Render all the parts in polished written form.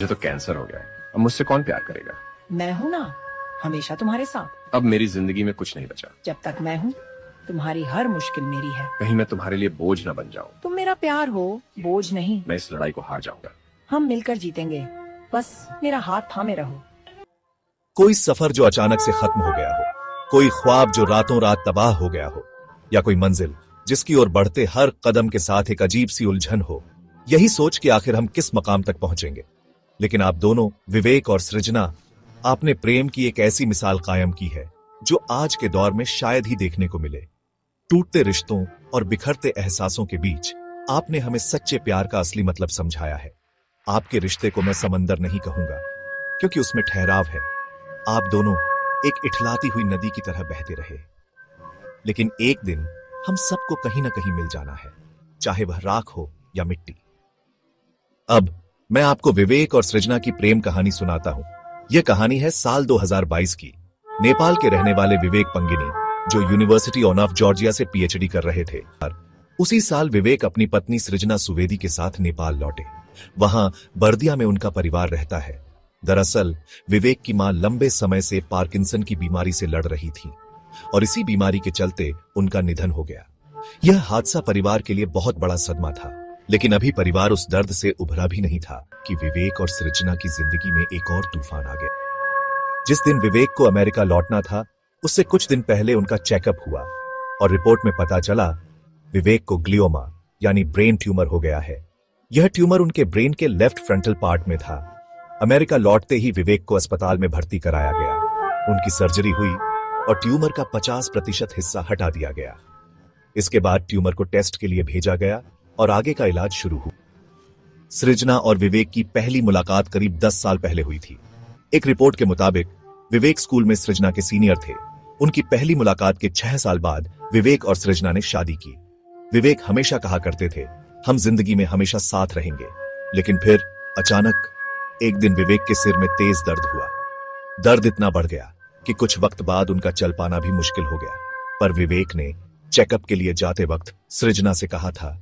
मुझे तो कैंसर हो गया है, अब मुझसे कौन प्यार करेगा? मैं हूँ ना, हमेशा तुम्हारे साथ। अब मेरी जिंदगी में कुछ नहीं बचा। जब तक मैं हूँ, तुम्हारी हर मुश्किल मेरी है। कहीं मैं तुम्हारे लिए बोझ ना बन जाऊँ। तुम मेरा प्यार हो, बोझ नहीं। मैं इस लड़ाई को हार जाऊंगा। हम मिलकर जीतेंगे, बस मेरा हाथ थामे रहो। कोई सफर जो अचानक से खत्म हो गया हो, कोई ख्वाब जो रातों रात तबाह हो गया हो, या कोई मंजिल जिसकी ओर बढ़ते हर कदम के साथ एक अजीब सी उलझन हो, यही सोच कि आखिर हम किस मकाम तक पहुंचेंगे। लेकिन आप दोनों, विवेक और सृजना, आपने प्रेम की एक ऐसी मिसाल कायम की है जो आज के दौर में शायद ही देखने को मिले। टूटते रिश्तों और बिखरते एहसासों के बीच आपने हमें सच्चे प्यार का असली मतलब समझाया है। आपके रिश्ते को मैं समंदर नहीं कहूंगा, क्योंकि उसमें ठहराव है। आप दोनों एक इठलाती हुई नदी की तरह बहते रहे, लेकिन एक दिन हम सबको कहीं ना कहीं मिल जाना है, चाहे वह राख हो या मिट्टी। अब मैं आपको विवेक और सृजना की प्रेम कहानी सुनाता हूं। यह कहानी है साल 2022 की। नेपाल के रहने वाले विवेक पंगिनी, जो यूनिवर्सिटी ऑफ जॉर्जिया से पीएचडी कर रहे थे, उसी साल विवेक अपनी पत्नी सृजना सुवेदी के साथ नेपाल लौटे। वहां बर्दिया में उनका परिवार रहता है। दरअसल विवेक की मां लंबे समय से पार्किंसन की बीमारी से लड़ रही थी और इसी बीमारी के चलते उनका निधन हो गया। यह हादसा परिवार के लिए बहुत बड़ा सदमा था, लेकिन अभी परिवार उस दर्द से उभरा भी नहीं था कि विवेक और सृजना की जिंदगी में एक और तूफान आ गया। जिस दिन विवेक को अमेरिका लौटना था, उससे कुछ दिन पहले उनका चेकअप हुआ और रिपोर्ट में पता चला विवेक को ग्लियोमा यानी ब्रेन ट्यूमर हो गया है। यह ट्यूमर उनके ब्रेन के लेफ्ट फ्रंटल पार्ट में था। अमेरिका लौटते ही विवेक को अस्पताल में भर्ती कराया गया। उनकी सर्जरी हुई और ट्यूमर का 50% हिस्सा हटा दिया गया। इसके बाद ट्यूमर को टेस्ट के लिए भेजा गया और आगे का इलाज शुरू हुआ। सृजना और विवेक की पहली मुलाकात करीब 10 साल पहले हुई थी। एक रिपोर्ट के मुताबिक विवेक स्कूल में सृजना के सीनियर थे। उनकी पहली मुलाकात के 6 साल बाद विवेक और सृजना ने शादी की। विवेक हमेशा कहा करते थे, हम जिंदगी में हमेशा साथ रहेंगे। लेकिन फिर अचानक एक दिन विवेक के सिर में तेज दर्द हुआ। दर्द इतना बढ़ गया कि कुछ वक्त बाद उनका चल पाना भी मुश्किल हो गया। पर विवेक ने चेकअप के लिए जाते वक्त सृजना से कहा था,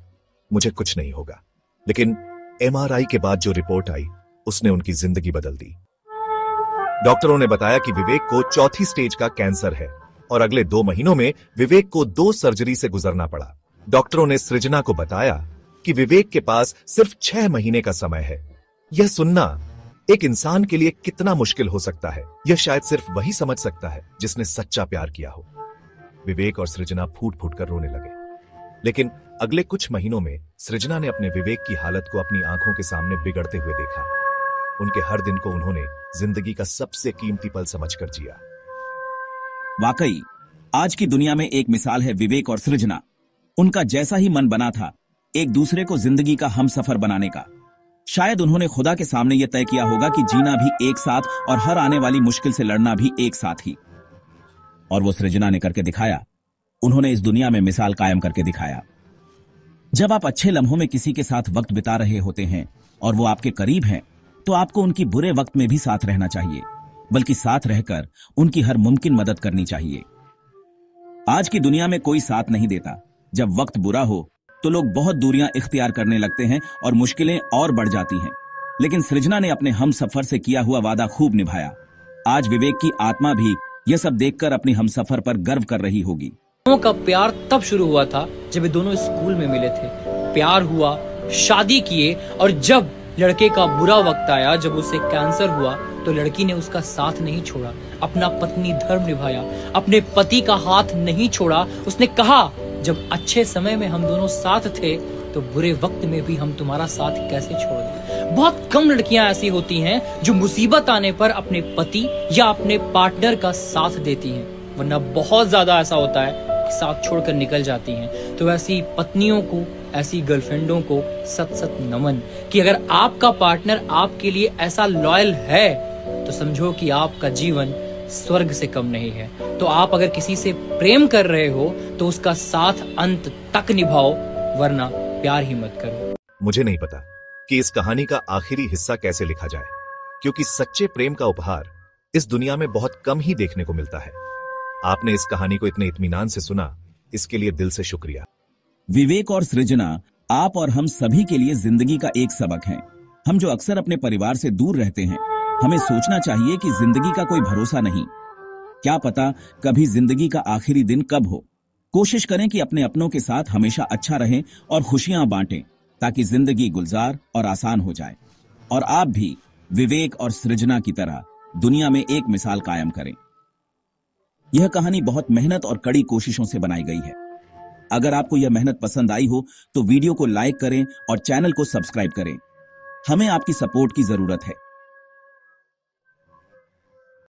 मुझे कुछ नहीं होगा। लेकिन एमआरआई के बाद जो रिपोर्ट आई, उसने उनकी जिंदगी बदल दी। डॉक्टरों ने बताया कि विवेक को 4थी स्टेज का कैंसर है और अगले 2 महीनों में विवेक को 2 सर्जरी से गुजरना पड़ा। डॉक्टरों ने सृजना को बताया कि विवेक के पास सिर्फ 6 महीने का समय है। यह सुनना एक इंसान के लिए कितना मुश्किल हो सकता है, यह शायद सिर्फ वही समझ सकता है जिसने सच्चा प्यार किया हो। विवेक और सृजना फूट फूट कर रोने लगे। लेकिन अगले कुछ महीनों में सृजना ने अपने विवेक की हालत को अपनी आंखों के सामने बिगड़ते हुए देखा। उनके हर दिन को उन्होंने जिंदगी का सबसे कीमती पल समझकर जिया। वाकई आज की दुनिया में एक मिसाल है विवेक और सृजना। उनका जैसा ही मन बना था, एक दूसरे को जिंदगी का हमसफर बनाने का। शायद उन्होंने खुदा के सामने यह तय किया होगा कि जीना भी एक साथ और हर आने वाली मुश्किल से लड़ना भी एक साथ ही। और वो सृजना ने करके दिखाया। उन्होंने इस दुनिया में मिसाल कायम करके दिखाया। जब आप अच्छे लम्हों में किसी के साथ वक्त बिता रहे होते हैं और वो आपके करीब हैं, तो आपको उनकी बुरे वक्त में भी साथ रहना चाहिए, बल्कि साथ रहकर उनकी हर मुमकिन मदद करनी चाहिए। आज की दुनिया में कोई साथ नहीं देता। जब वक्त बुरा हो तो लोग बहुत दूरियां इख्तियार करने लगते हैं और मुश्किलें और बढ़ जाती हैं। लेकिन सृजना ने अपने हम सफर से किया हुआ वादा खूब निभाया। आज विवेक की आत्मा भी यह सब देखकर अपनी हम सफर पर गर्व कर रही होगी। दोनों का प्यार तब शुरू हुआ था जब ये दोनों स्कूल में मिले थे। प्यार हुआ, शादी किए, और जब लड़के का बुरा वक्त आया, जब उसे कैंसर हुआ, तो लड़की ने उसका साथ नहीं छोड़ा, अपना पत्नी धर्म निभाया, अपने पति का हाथ नहीं छोड़ा। उसने कहा, जब अच्छे समय में हम दोनों साथ थे, तो बुरे वक्त में भी हम तुम्हारा साथ कैसे छोड़ दें। बहुत कम लड़कियां ऐसी होती हैं जो मुसीबत आने पर अपने पति या अपने पार्टनर का साथ देती हैं, वरना बहुत ज्यादा ऐसा होता है कि साथ छोड़कर निकल जाती हैं। तो ऐसी पत्नियों को, ऐसी गर्लफ्रेंडों को सत सत नमन कि अगर आपका पार्टनर आपके लिए ऐसा लॉयल है, तो समझो कि आपका जीवन स्वर्ग से कम नहीं है। तो आप अगर किसी से प्रेम कर रहे हो तो उसका साथ अंत तक निभाओ, वरना प्यार ही मत करो। मुझे नहीं पता कि इस कहानी का आखिरी हिस्सा कैसे लिखा जाए, क्योंकि सच्चे प्रेम का उपहार इस दुनिया में बहुत कम ही देखने को मिलता है। आपने इस कहानी को इतने इत्मीनान से सुना, इसके लिए दिल से शुक्रिया। विवेक और सृजना आप और हम सभी के लिए जिंदगी का एक सबक है। हम जो अक्सर अपने परिवार से दूर रहते हैं, हमें सोचना चाहिए कि जिंदगी का कोई भरोसा नहीं। क्या पता कभी जिंदगी का आखिरी दिन कब हो। कोशिश करें कि अपने अपनों के साथ हमेशा अच्छा रहें और खुशियां बांटें, ताकि जिंदगी गुलजार और आसान हो जाए और आप भी विवेक और सृजना की तरह दुनिया में एक मिसाल कायम करें। यह कहानी बहुत मेहनत और कड़ी कोशिशों से बनाई गई है। अगर आपको यह मेहनत पसंद आई हो तो वीडियो को लाइक करें और चैनल को सब्सक्राइब करें। हमें आपकी सपोर्ट की जरूरत है।